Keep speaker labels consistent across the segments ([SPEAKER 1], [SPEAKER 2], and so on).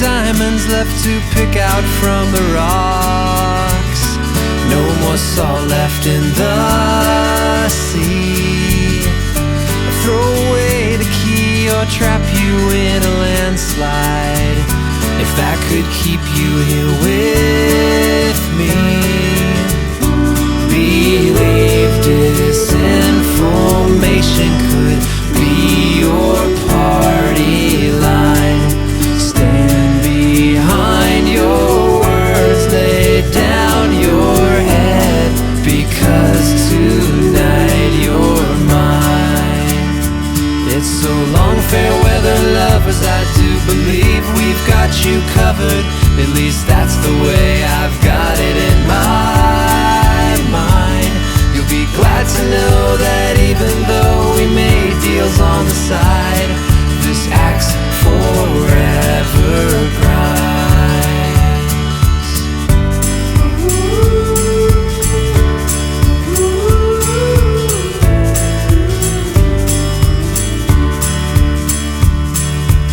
[SPEAKER 1] diamonds left to pick out from the rocks. No more salt left in the sea. Throw away the key or trap you in a landslide, if that could keep you here with me. Believe disinformation could be your party line. Stand behind your words, lay down your head, because tonight you're mine. It's so long, fair weather lovers, I do believe we've got you covered. At least that's the way I've got it in my mind. You'll be glad to know that even though we made deals on the side, this axe forever grinds.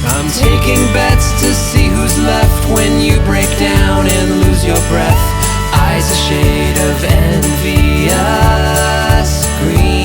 [SPEAKER 1] I'm taking bets to see who's left when you break down and lose your breath. Eyes a shade of envy, a scream.